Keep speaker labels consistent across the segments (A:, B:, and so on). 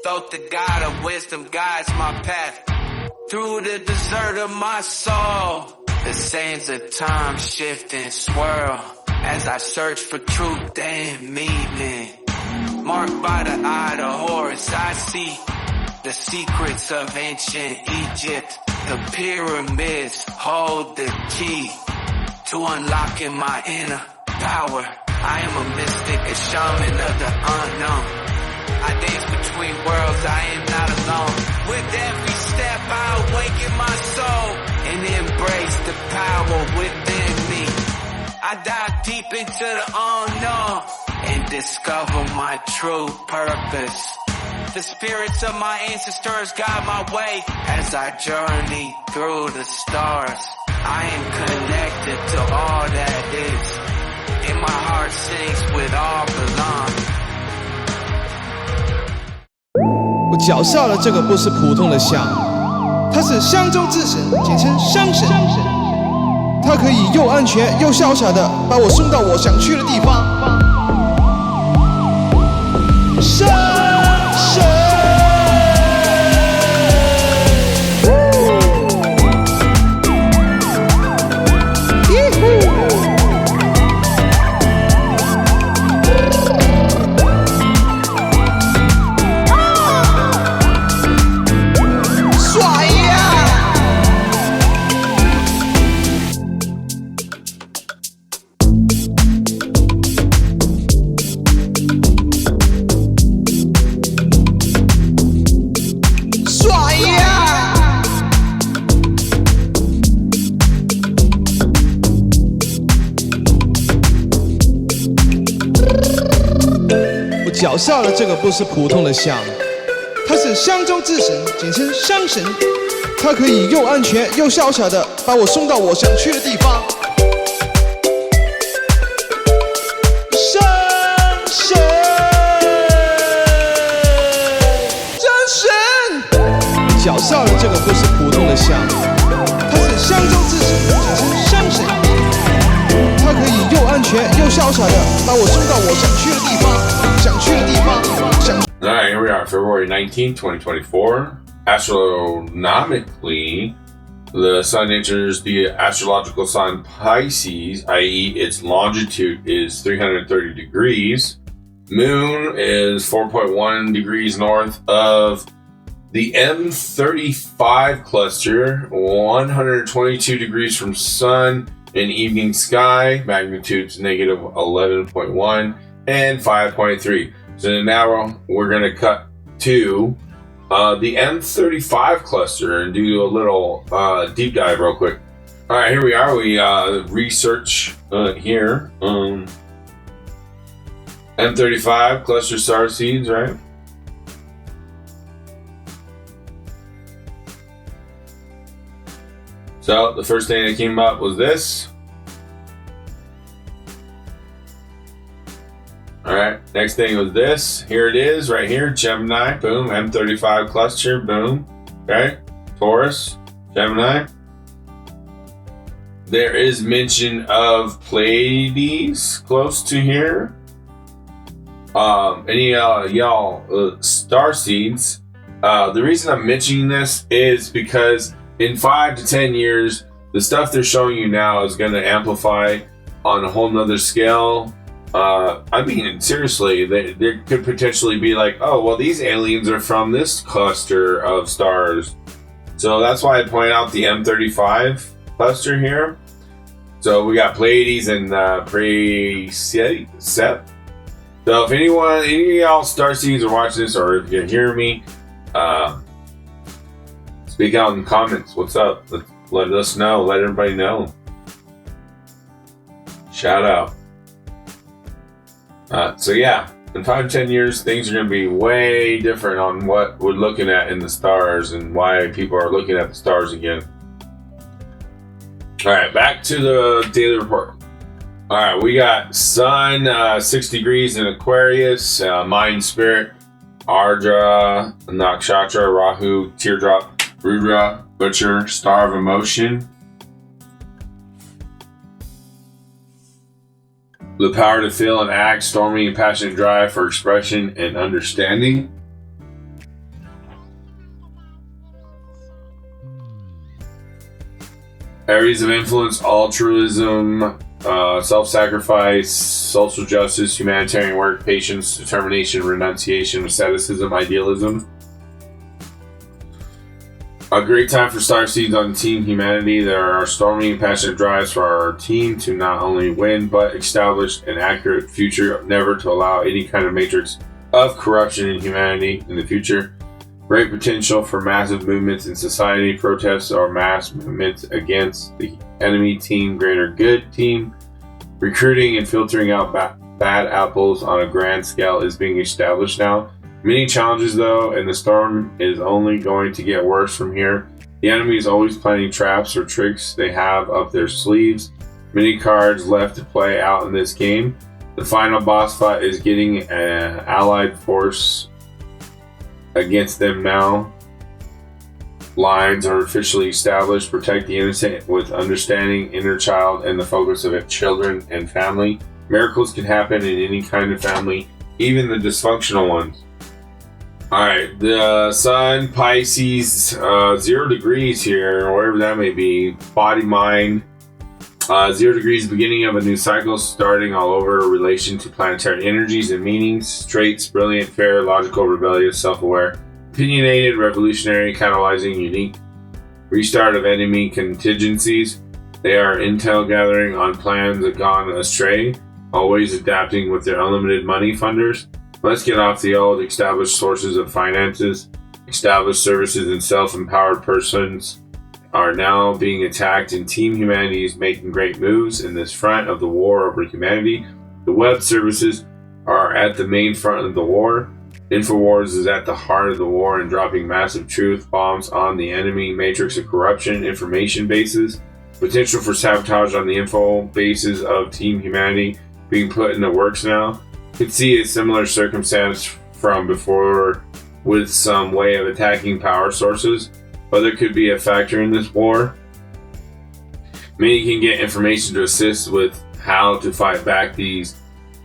A: Thoth, the god of wisdom, guides my path through the desert of my soul. The sands of time shift and swirl as I search for truth and meaning. Marked by the eye of Horus, I see the secrets of ancient Egypt. The pyramids hold the key to unlocking my inner power. I am a mystic, a shaman of the unknown. I dance between worlds, I am not alone. With every step I awaken my soul and embrace the power within me. I dive deep into the unknown and discover my true purpose. The spirits of my ancestors guide my way as I journey through the stars. I am connected to all that is, and my heart sings with all belong.
B: 我脚下的这个不是普通的象，它是香中之神，简称香神。它可以又安全又潇洒的把我送到我想去的地方。香神。脚下的这个不是普通的象，它是香中之神，简称香神。它可以又安全又潇洒的把我送到我想去的地方。香神，真神！脚下的这个不是普通的象，它是香中之神，简称香神。它可以又安全又潇洒的把我送到我想去的地方。
C: Alright, here we are, February 19th, 2024. Astronomically, the sun enters the astrological sign Pisces, i.e. its longitude is 330 degrees. Moon is 4.1 degrees north of the M35 cluster, 122 degrees from sun and evening sky, magnitudes negative 11.1 and 5.3. So now we're going to cut to the M35 cluster and do a little deep dive real quick. All right, here we are. We research here. M35 cluster star seeds, right? So the first thing that came up was this. All right, next thing was this. Here it is, right here, Gemini, boom, M35 cluster, boom, okay, Taurus, Gemini. There is mention of Pleiades close to here. Any y'all star seeds. The reason I'm mentioning this is because in 5 to 10 years, the stuff they're showing you now is going to amplify on a whole nother scale. I mean, seriously, there could potentially be like, oh, well, these aliens are from this cluster of stars. So that's why I point out the M35 cluster here. So we got Pleiades and Praesepe. So if any of y'all starseeds are watching this, or if you hear me, speak out in the comments. What's up? Let us know. Let everybody know. Shout out. So yeah, in 5 to 10 years, things are going to be way different on what we're looking at in the stars and why people are looking at the stars again. All right, back to the daily report. All right, we got Sun 6 degrees in Aquarius, Mind Spirit, Ardra, Nakshatra, Rahu, Teardrop, Rudra, Butcher, Star of Emotion. The power to feel and act, stormy and passionate drive for expression and understanding. Areas of influence: altruism, self-sacrifice, social justice, humanitarian work, patience, determination, renunciation, asceticism, idealism. A great time for starseeds on Team Humanity. There are stormy and passionate drives for our team to not only win, but establish an accurate future, never to allow any kind of matrix of corruption in humanity in the future. Great potential for massive movements in society, protests or mass movements against the enemy team, greater good team. Recruiting and filtering out bad apples on a grand scale is being established now. Many challenges though, and the storm is only going to get worse from here. The enemy is always planning traps or tricks they have up their sleeves. Many cards left to play out in this game. The final boss fight is getting an allied force against them now. Lines are officially established. Protect the innocent with understanding, inner child, and the focus of it, children and family. Miracles can happen in any kind of family, even the dysfunctional ones. Alright, the Sun, Pisces, 0 degrees here, or wherever that may be. Body, mind. 0 degrees, beginning of a new cycle, starting all over in relation to planetary energies and meanings. Traits: brilliant, fair, logical, rebellious, self-aware, opinionated, revolutionary, catalyzing, unique. Restart of enemy contingencies. They are intel gathering on plans that gone astray, always adapting with their unlimited money funders. Let's get off the old established sources of finances. Established services and self-empowered persons are now being attacked, and Team Humanity is making great moves in this front of the war over humanity. The web services are at the main front of the war. InfoWars is at the heart of the war and dropping massive truth bombs on the enemy matrix of corruption information bases. Potential for sabotage on the info bases of Team Humanity being put in the works now. Could see a similar circumstance from before with some way of attacking power sources, but there could be a factor in this war. Many can get information to assist with how to fight back these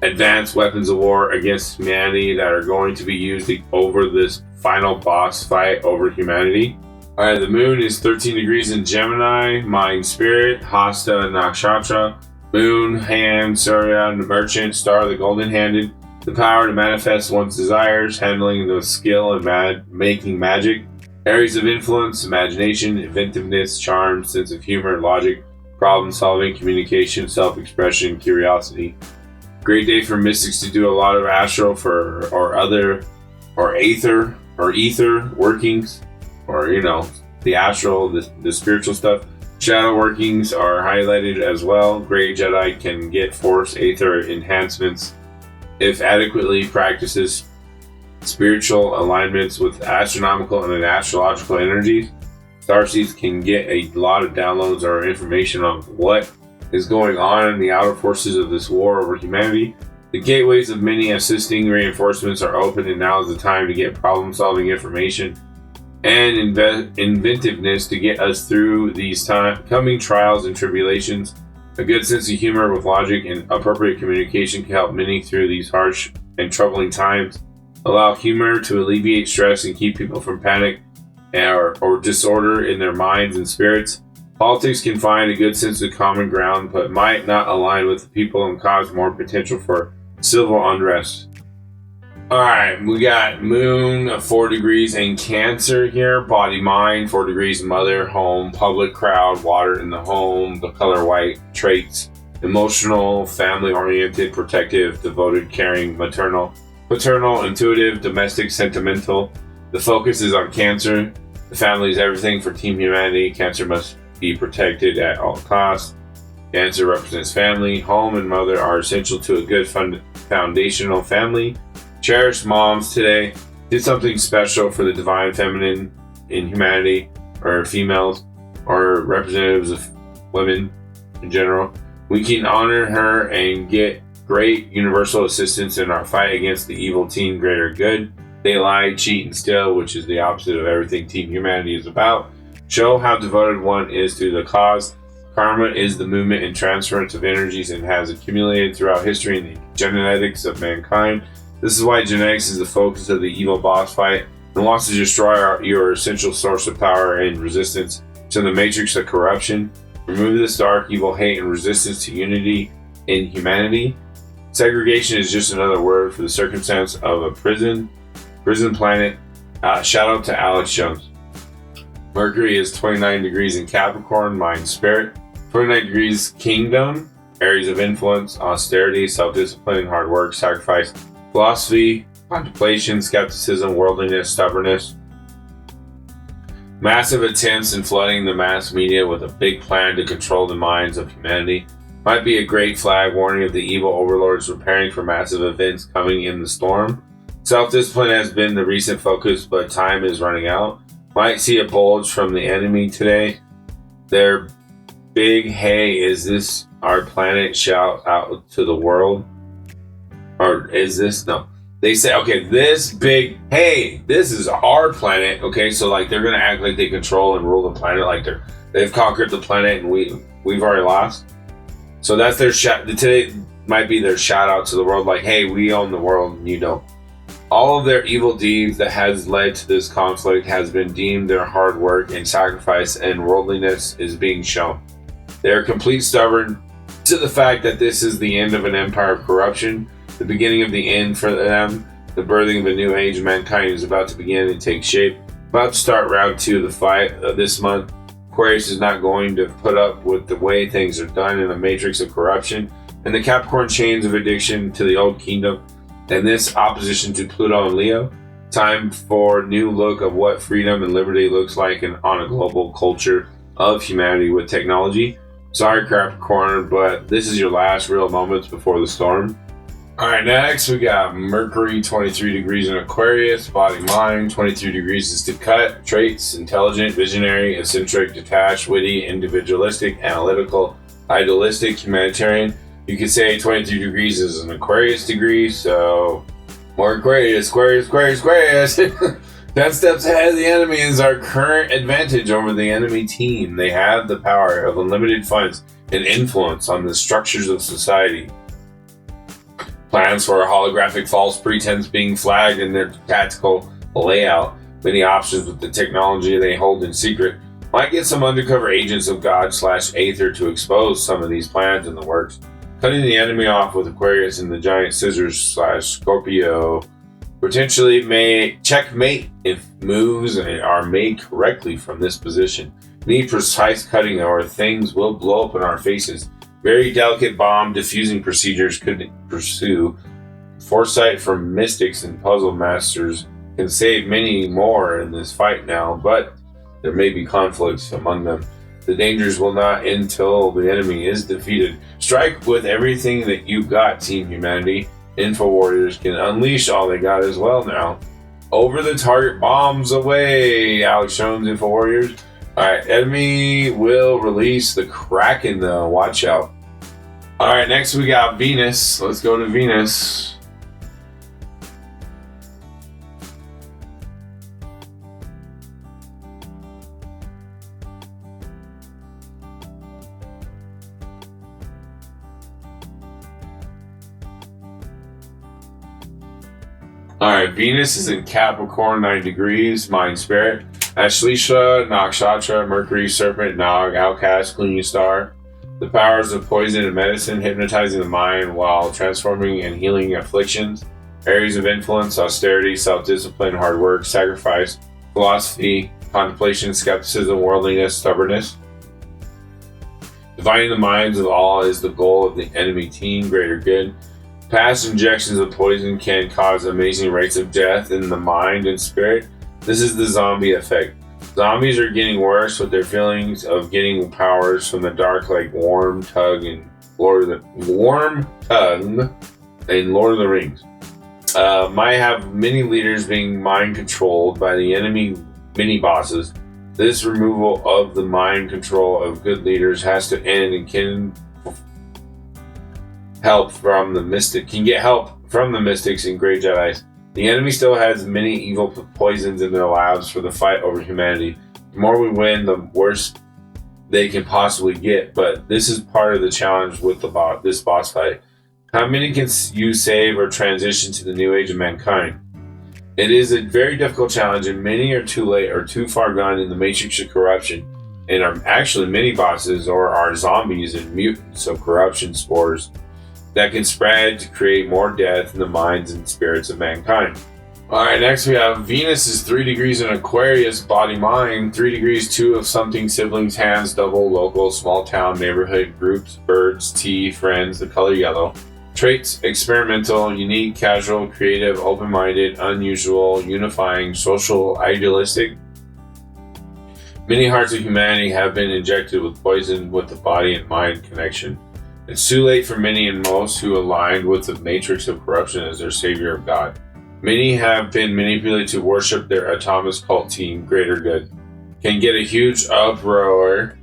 C: advanced weapons of war against humanity that are going to be used over this final boss fight over humanity. Alright, the moon is 13 degrees in Gemini, mind, spirit, Hasta, Nakshatra. Moon, hand, Surya, the merchant, star, the golden-handed, the power to manifest one's desires, handling the skill and making magic. Areas of influence: imagination, inventiveness, charm, sense of humor, logic, problem-solving, communication, self-expression, curiosity. Great day for mystics to do a lot of astral ether workings, or the astral, the spiritual stuff. Shadow workings are highlighted as well. Great Jedi can get force aether enhancements if adequately practices spiritual alignments with astronomical and astrological energies. Starseeds can get a lot of downloads or information on what is going on in the outer forces of this war over humanity. The gateways of many assisting reinforcements are open, and now is the time to get problem-solving information and inventiveness to get us through these coming trials and tribulations. A good sense of humor with logic and appropriate communication can help many through these harsh and troubling times. Allow humor to alleviate stress and keep people from panic or disorder in their minds and spirits. Politics can find a good sense of common ground, but might not align with the people and cause more potential for civil unrest. Alright, we got moon 4 degrees in Cancer here. Body, mind, 4 degrees, mother, home, public, crowd, water in the home, the color white, traits, emotional, family-oriented, protective, devoted, caring, maternal, paternal, intuitive, domestic, sentimental. The focus is on Cancer. The family is everything for Team Humanity. Cancer must be protected at all costs. Cancer represents family. Home and mother are essential to a good foundational family. Cherished moms today. Did something special for the divine feminine in humanity, or females, or representatives of women in general. We can honor her and get great universal assistance in our fight against the evil team greater good. They lie, cheat, and steal, which is the opposite of everything Team Humanity is about. Show how devoted one is to the cause. Karma is the movement and transference of energies and has accumulated throughout history in the genetics of mankind. This is why genetics is the focus of the evil boss fight and wants to destroy your essential source of power and resistance to the matrix of corruption. Remove this dark, evil, hate, and resistance to unity in humanity. Segregation is just another word for the circumstance of a prison planet. Shout out to Alex Jones. Mercury is 29 degrees in Capricorn, mind, spirit. 29 degrees kingdom, areas of influence, austerity, self-discipline, hard work, sacrifice, philosophy, contemplation, skepticism, worldliness, stubbornness. Massive attempts in flooding the mass media with a big plan to control the minds of humanity might be a great flag warning of the evil overlords preparing for massive events coming in the storm. Self-discipline has been the recent focus, but time is running out. Might see a bulge from the enemy today. Their big, hey, is this our planet shout out to the world? Or is this, no. They say, okay, this big, hey, this is our planet. Okay, so like they're gonna act like they control and rule the planet, like they've conquered the planet and we've already lost. So that's their shout. Today might be their shout out to the world, like, hey, we own the world and you don't. All of their evil deeds that has led to this conflict has been deemed their hard work and sacrifice, and worldliness is being shown. They are complete stubborn to the fact that this is the end of an empire of corruption, the beginning of the end for them. The birthing of a new age of mankind is about to begin and take shape. About to start round 2 of the fight this month. Aquarius is not going to put up with the way things are done in a matrix of corruption and the Capricorn chains of addiction to the old kingdom, and this opposition to Pluto and Leo. Time for a new look of what freedom and liberty looks like on a global culture of humanity with technology. Sorry, Capricorn, but this is your last real moments before the storm. All right, next we got Mercury, 23 degrees in Aquarius, body, mind. 23 degrees is to cut, traits, intelligent, visionary, eccentric, detached, witty, individualistic, analytical, idealistic, humanitarian. You could say 23 degrees is an Aquarius degree, so more Aquarius. 10 steps ahead of the enemy is our current advantage over the enemy team. They have the power of unlimited funds and influence on the structures of society. Plans for a holographic false pretense being flagged in their tactical layout. Many options with the technology they hold in secret. Might get some undercover agents of God/Aether to expose some of these plans in the works. Cutting the enemy off with Aquarius and the giant scissors/Scorpio. Potentially may checkmate if moves are made correctly from this position. Need precise cutting or things will blow up in our faces. Very delicate bomb diffusing procedures could pursue. Foresight from mystics and puzzle masters can save many more in this fight now, but there may be conflicts among them. The dangers will not end till the enemy is defeated. Strike with everything that you've got, Team Humanity. Info Warriors can unleash all they got as well now. Over the target, bombs away, Alex Jones, Info Warriors. Alright, enemy will release the Kraken though, watch out. Alright, next we got Venus. Let's go to Venus. Alright, Venus is in Capricorn, 9 degrees, mind, spirit. Ashleisha, Nakshatra, Mercury, Serpent, Nag, Outcast, Cleaning Star. The powers of poison and medicine, hypnotizing the mind while transforming and healing afflictions. Areas of influence, austerity, self-discipline, hard work, sacrifice, philosophy, contemplation, skepticism, worldliness, stubbornness. Dividing the minds of all is the goal of the enemy team, greater good. Past injections of poison can cause amazing rates of death in the mind and spirit. This is the zombie effect. Zombies are getting worse with their feelings of getting powers from the dark, like Worm Tongue and Lord of the Rings. Might have many leaders being mind controlled by the enemy mini bosses. This removal of the mind control of good leaders has to end and can get help from the mystics and Grey Jedis. The enemy still has many evil poisons in their labs for the fight over humanity. The more we win, the worse they can possibly get, but this is part of the challenge with this boss fight. How many can you save or transition to the new age of mankind? It is a very difficult challenge, and many are too late or too far gone in the matrix of corruption. and are actually mini bosses or are zombies and mutants of corruption spores that can spread to create more death in the minds and spirits of mankind. Alright, next we have Venus is 3 degrees in Aquarius, body mind, 3 degrees 2 of something, siblings, hands, double, local, small town, neighborhood, groups, birds, tea, friends, the color yellow. Traits, experimental, unique, casual, creative, open-minded, unusual, unifying, social, idealistic. Many hearts of humanity have been injected with poison with the body and mind connection. It's too late for many and most who aligned with the matrix of corruption as their savior of God. Many have been manipulated to worship their autonomous cult team, greater good. Can get a huge uproar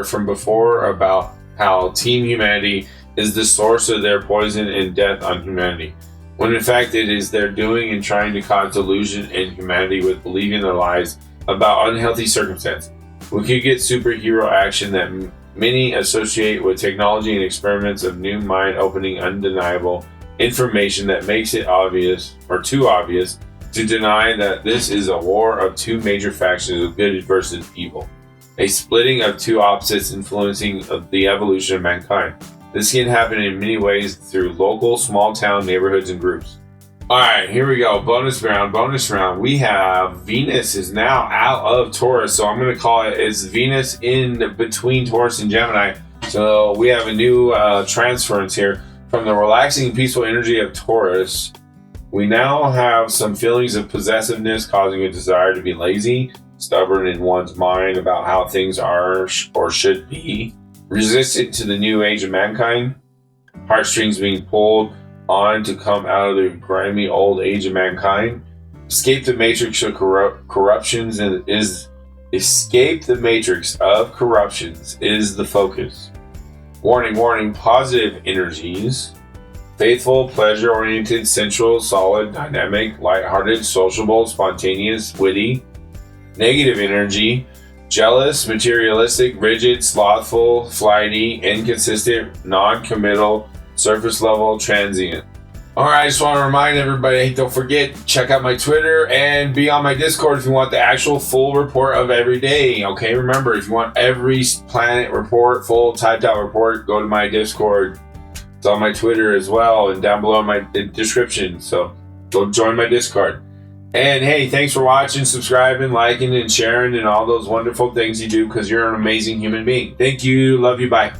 C: from before about how Team Humanity is the source of their poison and death on humanity, when in fact it is their doing and trying to cause delusion in humanity with believing their lies about unhealthy circumstances. We could get superhero action that many associate with technology and experiments of new mind-opening, undeniable information that makes it obvious, or too obvious, to deny that this is a war of two major factions of good versus evil, a splitting of two opposites influencing the evolution of mankind. This can happen in many ways through local, small-town neighborhoods and groups. Alright, here we go. Bonus round. We have Venus is now out of Taurus, so I'm going to call it's Venus in between Taurus and Gemini. So we have a new transference here. From the relaxing and peaceful energy of Taurus, we now have some feelings of possessiveness causing a desire to be lazy, stubborn in one's mind about how things are or should be, resistant to the new age of mankind, heartstrings being pulled on to come out of the grimy old age of mankind, escape the matrix of corruptions is the focus. Warning, positive energies, faithful, pleasure-oriented, sensual, solid, dynamic, lighthearted, sociable, spontaneous, witty. Negative energy, jealous, materialistic, rigid, slothful, flighty, inconsistent, non-committal, surface level, transient. Alright, I just want to remind everybody, don't forget, check out my Twitter and be on my Discord if you want the actual full report of every day. Okay, remember, if you want every planet report, full typed out report, go to my Discord. It's on my Twitter as well and down below in my description. So go join my Discord. And hey, thanks for watching, subscribing, liking, and sharing, and all those wonderful things you do because you're an amazing human being. Thank you. Love you. Bye.